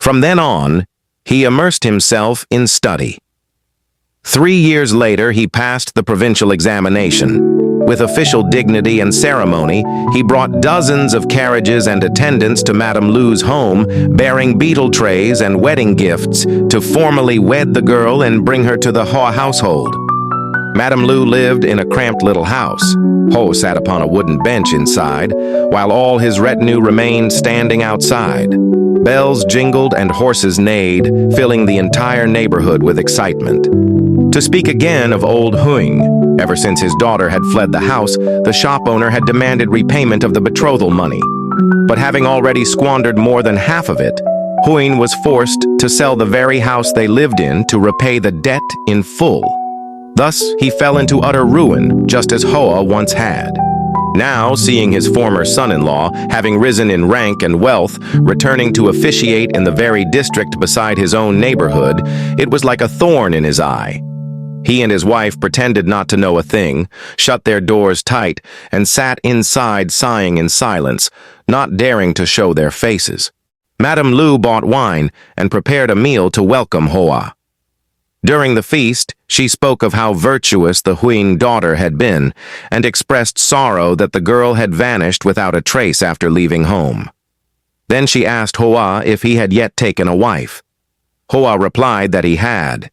From then on, he immersed himself in study. 3 years later, he passed the provincial examination. With official dignity and ceremony, he brought dozens of carriages and attendants to Madame Lu's home, bearing beetle trays and wedding gifts to formally wed the girl and bring her to the Ho household. Madame Lu lived in a cramped little house. Ho sat upon a wooden bench inside, while all his retinue remained standing outside. Bells jingled and horses neighed, filling the entire neighborhood with excitement. To speak again of old Huing, ever since his daughter had fled the house, the shop owner had demanded repayment of the betrothal money. But having already squandered more than half of it, Huing was forced to sell the very house they lived in to repay the debt in full. Thus, he fell into utter ruin, just as Hoa once had. Now, seeing his former son-in-law, having risen in rank and wealth, returning to officiate in the very district beside his own neighborhood, it was like a thorn in his eye. He and his wife pretended not to know a thing, shut their doors tight, and sat inside sighing in silence, not daring to show their faces. Madame Lu bought wine and prepared a meal to welcome Hoa. During the feast, she spoke of how virtuous the Huing daughter had been and expressed sorrow that the girl had vanished without a trace after leaving home. Then she asked Hoa if he had yet taken a wife. Hoa replied that he had.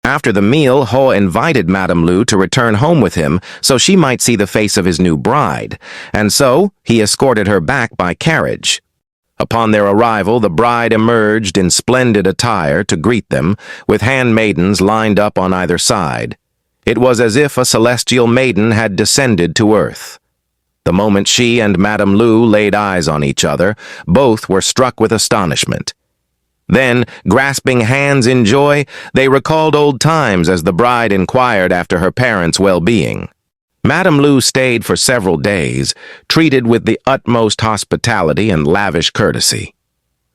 After the meal, Hoa invited Madame Lu to return home with him so she might see the face of his new bride, and so he escorted her back by carriage. Upon their arrival, the bride emerged in splendid attire to greet them, with handmaidens lined up on either side. It was as if a celestial maiden had descended to earth. The moment she and Madame Lu laid eyes on each other, both were struck with astonishment. Then, grasping hands in joy, they recalled old times as the bride inquired after her parents' well-being. Madame Lu stayed for several days, treated with the utmost hospitality and lavish courtesy.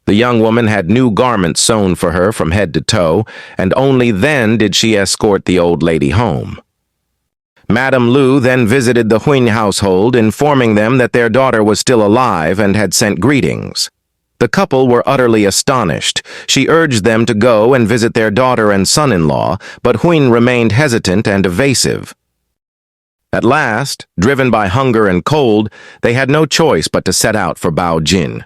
The young woman had new garments sewn for her from head to toe, and only then did she escort the old lady home. Madame Lu then visited the Huing household, informing them that their daughter was still alive and had sent greetings. The couple were utterly astonished. She urged them to go and visit their daughter and son-in-law, but Huing remained hesitant and evasive. At last, driven by hunger and cold, they had no choice but to set out for Bao Jin.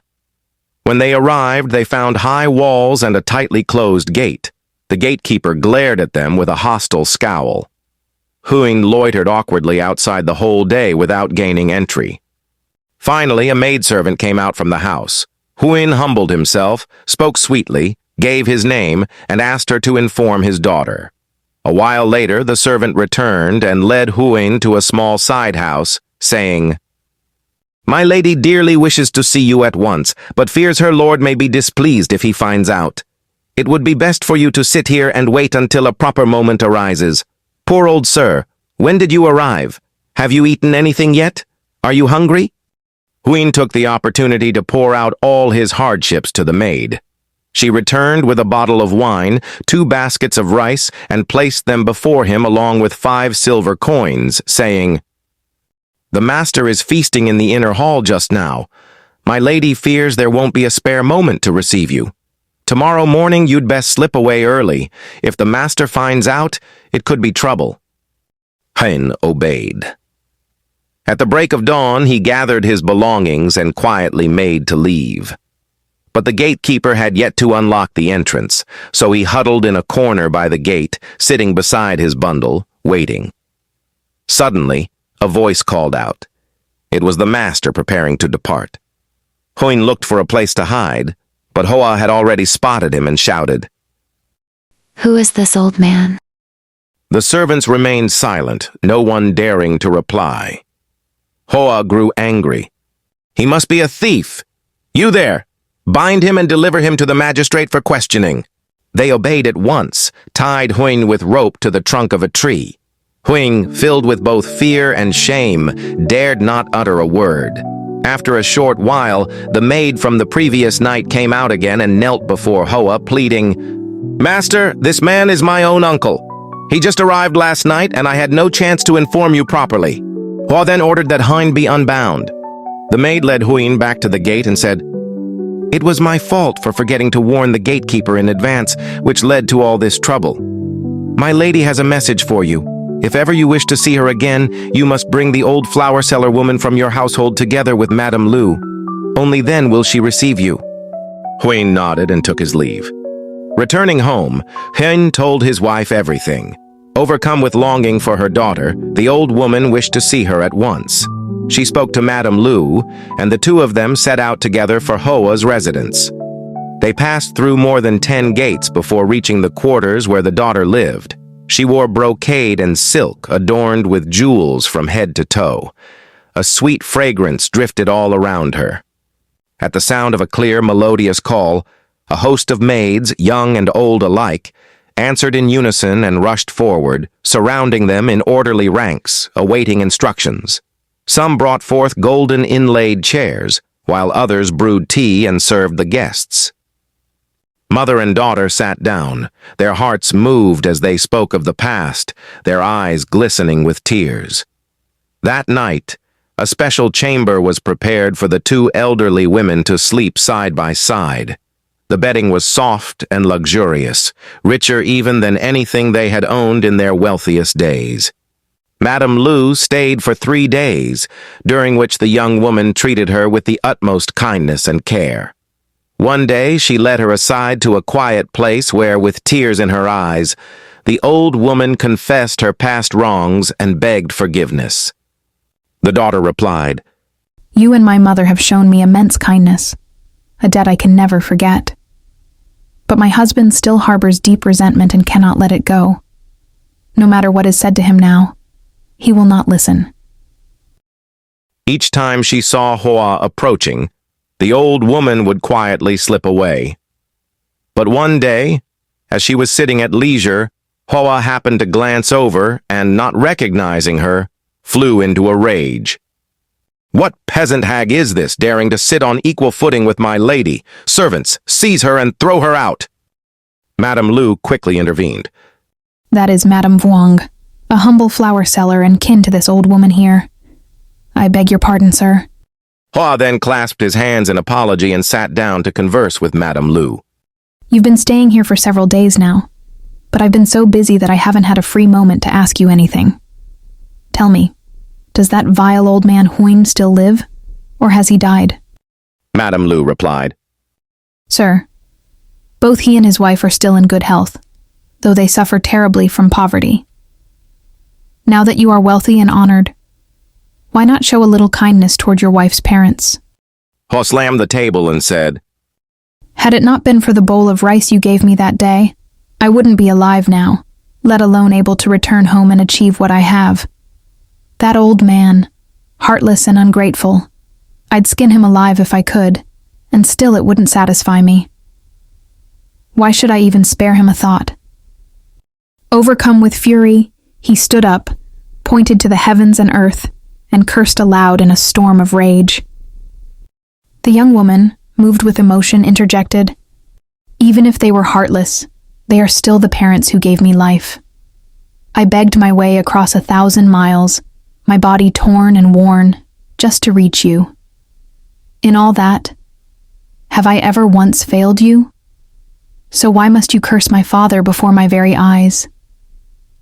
When they arrived, they found high walls and a tightly closed gate. The gatekeeper glared at them with a hostile scowl. Huing loitered awkwardly outside the whole day without gaining entry. Finally, a maidservant came out from the house. Huing humbled himself, spoke sweetly, gave his name, and asked her to inform his daughter. A while later, the servant returned and led Huing to a small side house, saying, "My lady dearly wishes to see you at once, but fears her lord may be displeased if he finds out. It would be best for you to sit here and wait until a proper moment arises. Poor old sir, when did you arrive? Have you eaten anything yet? Are you hungry?" Huing took the opportunity to pour out all his hardships to the maid. She returned with a bottle of wine, 2 baskets of rice, and placed them before him along with 5 silver coins, saying, "The master is feasting in the inner hall just now. My lady fears there won't be a spare moment to receive you. Tomorrow morning you'd best slip away early. If the master finds out, it could be trouble." Huing obeyed. At the break of dawn, he gathered his belongings and quietly made to leave. But the gatekeeper had yet to unlock the entrance, so he huddled in a corner by the gate, sitting beside his bundle, waiting. Suddenly, a voice called out. It was the master preparing to depart. Huing looked for a place to hide, but Hoa had already spotted him and shouted, "Who is this old man?" The servants remained silent, no one daring to reply. Hoa grew angry. "He must be a thief! You there! Bind him and deliver him to the magistrate for questioning." They obeyed at once, tied Huing with rope to the trunk of a tree. Huing, filled with both fear and shame, dared not utter a word. After a short while, the maid from the previous night came out again and knelt before Hoa, pleading, "Master, this man is my own uncle. He just arrived last night, and I had no chance to inform you properly." Hoa then ordered that Huing be unbound. The maid led Huing back to the gate and said, It was my fault for forgetting to warn the gatekeeper in advance, which led to all this trouble. My lady has a message for you. If ever you wish to see her again, you must bring the old flower seller woman from your household together with Madame Liu. Only then will she receive you." Huyn nodded and took his leave. Returning home, Huyn told his wife everything. Overcome with longing for her daughter, the old woman wished to see her at once. She spoke to Madame Liu, and the two of them set out together for Hoa's residence. They passed through more than 10 gates before reaching the quarters where the daughter lived. She wore brocade and silk adorned with jewels from head to toe. A sweet fragrance drifted all around her. At the sound of a clear, melodious call, a host of maids, young and old alike, answered in unison and rushed forward, surrounding them in orderly ranks, awaiting instructions. Some brought forth golden inlaid chairs, while others brewed tea and served the guests. Mother and daughter sat down, their hearts moved as they spoke of the past, their eyes glistening with tears. That night, a special chamber was prepared for the two elderly women to sleep side by side. The bedding was soft and luxurious, richer even than anything they had owned in their wealthiest days. Madame Liu stayed for 3 days, during which the young woman treated her with the utmost kindness and care. One day she led her aside to a quiet place where, with tears in her eyes, the old woman confessed her past wrongs and begged forgiveness. The daughter replied, "You and my mother have shown me immense kindness, a debt I can never forget. But my husband still harbors deep resentment and cannot let it go. No matter what is said to him now, he will not listen." Each time she saw Hoa approaching, the old woman would quietly slip away. But one day, as she was sitting at leisure, Hoa happened to glance over and, not recognizing her, flew into a rage. "What peasant hag is this, daring to sit on equal footing with my lady? Servants, seize her and throw her out!" Madame Liu quickly intervened. "That is Madame Vuong, a humble flower seller and kin to this old woman here. I beg your pardon, sir." Hoa then clasped his hands in apology and sat down to converse with Madame Liu. "You've been staying here for several days now, but I've been so busy that I haven't had a free moment to ask you anything. Tell me, does that vile old man Huyn still live, or has he died?" Madame Liu replied, "Sir, both he and his wife are still in good health, though they suffer terribly from poverty. Now that you are wealthy and honored, why not show a little kindness toward your wife's parents?" Hoa slammed the table and said, "Had it not been for the bowl of rice you gave me that day, I wouldn't be alive now, let alone able to return home and achieve what I have. That old man, heartless and ungrateful, I'd skin him alive if I could, and still it wouldn't satisfy me. Why should I even spare him a thought?" Overcome with fury, he stood up, pointed to the heavens and earth, and cursed aloud in a storm of rage. The young woman, moved with emotion, interjected, "Even if they were heartless, they are still the parents who gave me life. I begged my way across 1,000 miles, my body torn and worn, just to reach you. In all that, have I ever once failed you? So why must you curse my father before my very eyes?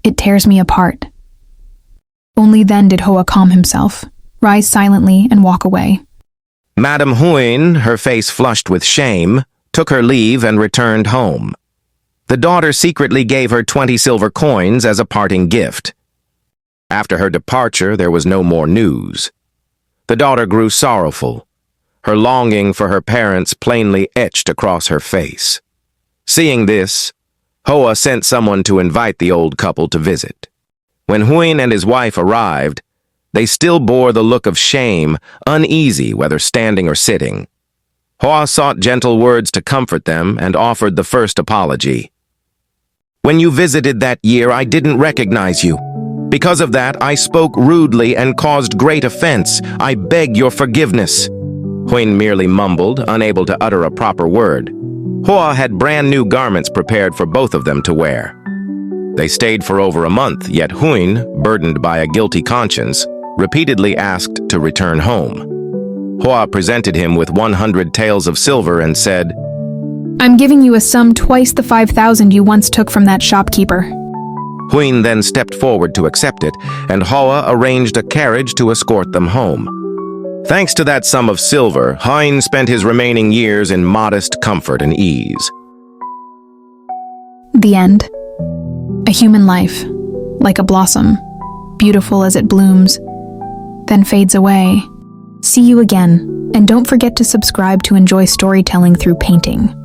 It tears me apart." Only then did Hoa calm himself, rise silently, and walk away. Madame Huyn, her face flushed with shame, took her leave and returned home. The daughter secretly gave her 20 silver coins as a parting gift. After her departure, there was no more news. The daughter grew sorrowful. Her longing for her parents plainly etched across her face. Seeing this, Hoa sent someone to invite the old couple to visit. When Huyn and his wife arrived, they still bore the look of shame, uneasy whether standing or sitting. Hoa sought gentle words to comfort them and offered the first apology. "When you visited that year, I didn't recognize you. Because of that, I spoke rudely and caused great offense. I beg your forgiveness." Huyn merely mumbled, unable to utter a proper word. Hoa had brand new garments prepared for both of them to wear. They stayed for over a month, yet Huyn, burdened by a guilty conscience, repeatedly asked to return home. Hoa presented him with 100 taels of silver and said, I'm giving you a sum twice the 5,000 you once took from that shopkeeper. Huyen then stepped forward to accept it, and Hoa arranged a carriage to escort them home. Thanks to that sum of silver, Huyen spent his remaining years in modest comfort and ease. The end. A human life, like a blossom, beautiful as it blooms, then fades away. See you again, and don't forget to subscribe to enjoy storytelling through painting.